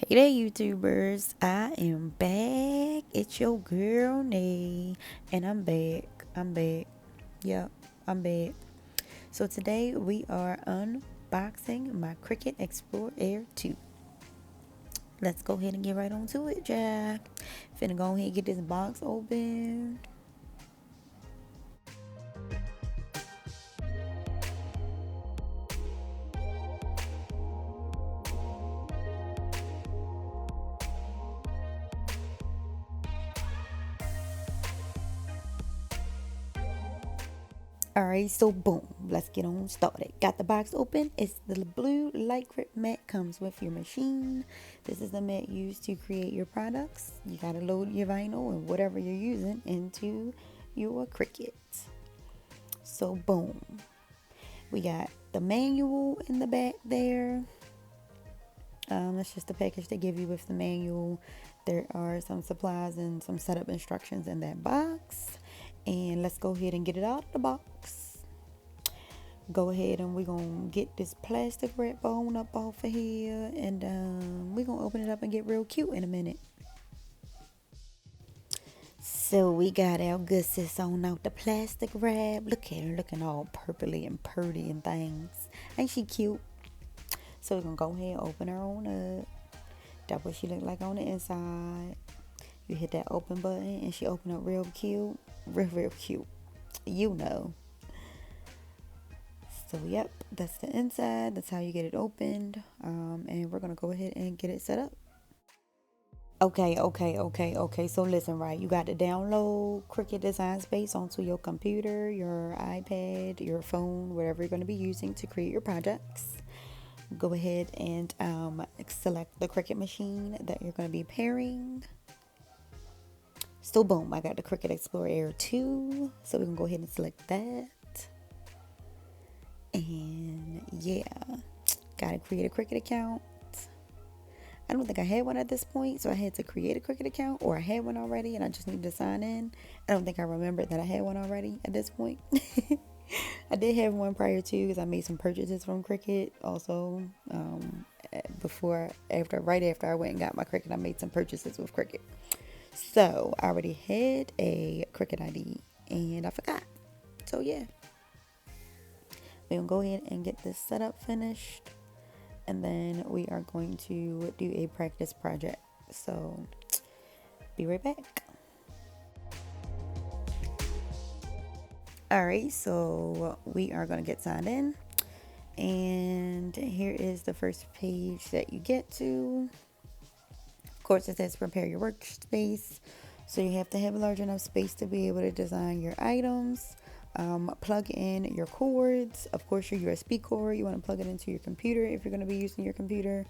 Hey there, YouTubers. I am back. It's your girl, Nay. And I'm back. I'm back. Yep, I'm back. So today we are unboxing my Cricut Explore Air 2. Let's go ahead and get right on to it, Jack. Finna go ahead and get this box open. Alright, so boom, let's get on started. Got the box open. It's the blue light grip mat, comes with your machine. This is the mat used to create your products. You gotta load your vinyl and whatever you're using into your Cricut. So boom, we got the manual in the back there. That's just the package they give you with the manual. There are some supplies and some setup instructions in that box. And let's go ahead and get it out of the box. Go ahead and we're going to get this plastic wrap bone up off of here. And we're going to open it up and get real cute in a minute. So we got our good sis on out the plastic wrap. Look at her looking all purpley and purty and things. Ain't she cute? So we're going to go ahead and open her on up. That's what she look like on the inside. You hit that open button and she open up real cute. Real cute. You know. So yep, that's the inside. That's how you get it opened. And we're going to go ahead and get it set up. Okay. So listen, right. You got to download Cricut Design Space onto your computer, your iPad, your phone, whatever you're going to be using to create your projects. Go ahead and select the Cricut machine that you're going to be pairing. So boom, I got the Cricut Explore Air 2. So we can go ahead and select that. And yeah, gotta create a Cricut account. I don't think I had one at this point, so I had to create a Cricut account, or I had one already and I just needed to sign in. I don't think I remembered that I had one already at this point. I did have one prior to, because I made some purchases from Cricut also. Right after I went and got my Cricut, I made some purchases with Cricut. So I already had a Cricut ID and I forgot. So yeah, we're gonna go ahead and get this setup finished, and then we are going to do a practice project. So be right back. Alright, so we are gonna get signed in, and here is the first page that you get to. Of course, it says prepare your workspace. So you have to have a large enough space to be able to design your items. Plug in your cords. Of course, your USB cord, you want to plug it into your computer if you're going to be using your computer.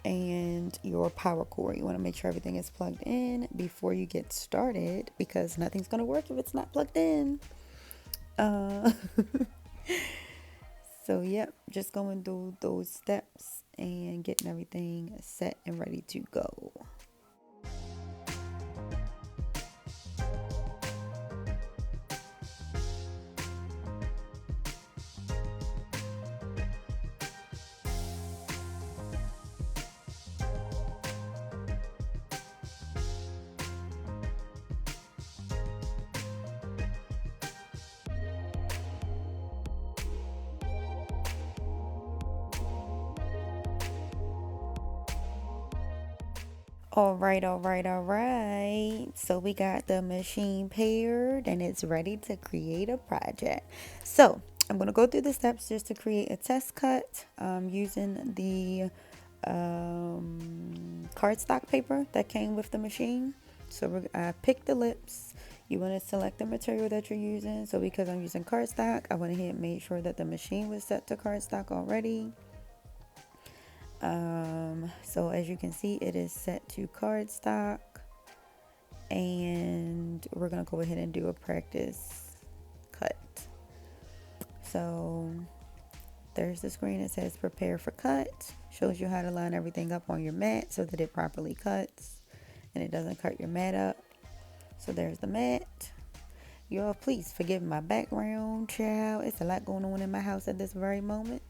And your power cord, you want to make sure everything is plugged in before you get started, because nothing's going to work if it's not plugged in. So yep, just going through those steps and getting everything set and ready to go. All right. So we got the machine paired and it's ready to create a project. So I'm going to go through the steps just to create a test cut using the cardstock paper that came with the machine. So I picked the lips. You want to select the material that you're using. So because I'm using cardstock, I went ahead and made sure that the machine was set to cardstock already. So as you can see, it is set to cardstock, and we're gonna go ahead and do a practice cut. So there's the screen that says prepare for cut. Shows you how to line everything up on your mat so that it properly cuts and it doesn't cut your mat up. So there's the mat. Y'all, please forgive my background, child. It's a lot going on in my house at this very moment.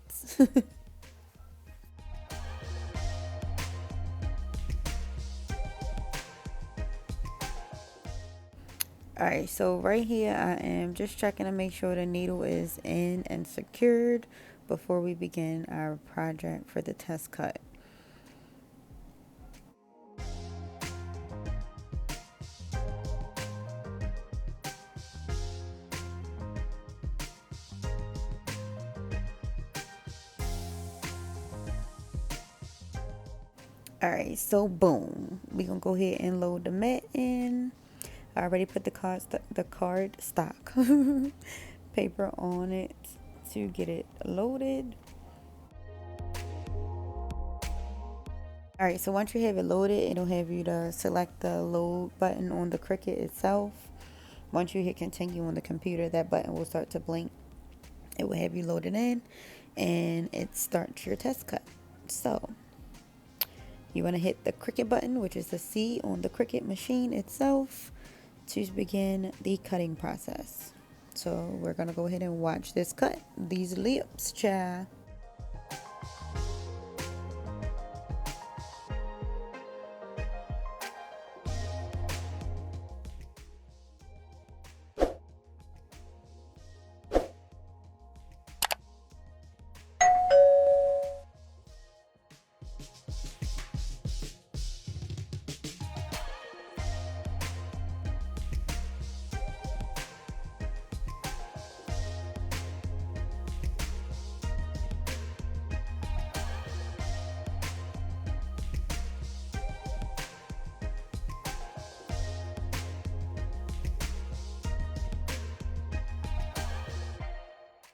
Alright, so right here I am just checking to make sure the needle is in and secured before we begin our project for the test cut. Alright, so boom. We're gonna go ahead and load the mat in. I already put the card stock paper on it to get it loaded. Alright, so once you have it loaded, it'll have you to select the load button on the Cricut itself. Once you hit continue on the computer, that button will start to blink. It will have you loaded in and it starts your test cut. So you want to hit the Cricut button, which is the C on the Cricut machine itself, to begin the cutting process. So we're going to go ahead and watch this cut. These lips, child.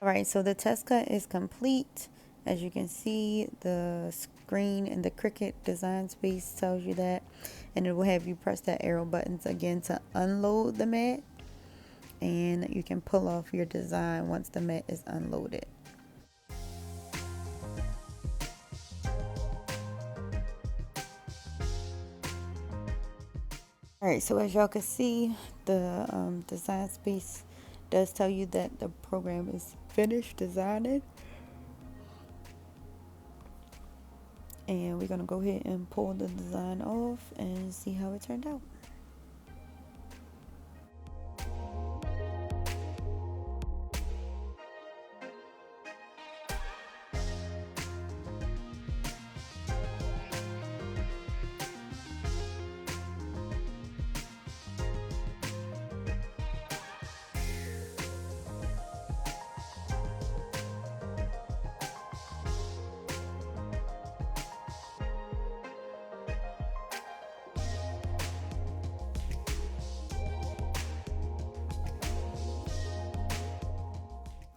Alright, so the test cut is complete. As you can see, the screen in the Cricut design space tells you that, and it will have you press that arrow buttons again to unload the mat, and you can pull off your design once the mat is unloaded. Alright, so as y'all can see, the design space does tell you that the program is finished designing. And we're going to go ahead and pull the design off and see how it turned out.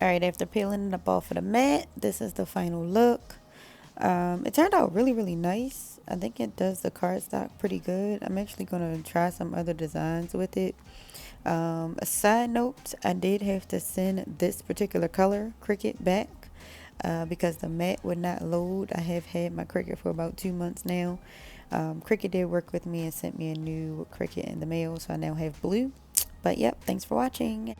Alright, after peeling it up off of the mat, this is the final look. It turned out really, really nice. I think it does the cardstock pretty good. I'm actually going to try some other designs with it. A side note, I did have to send this particular color Cricut back because the mat would not load. I have had my Cricut for about 2 months now. Cricut did work with me and sent me a new Cricut in the mail, so I now have blue. But yep, thanks for watching.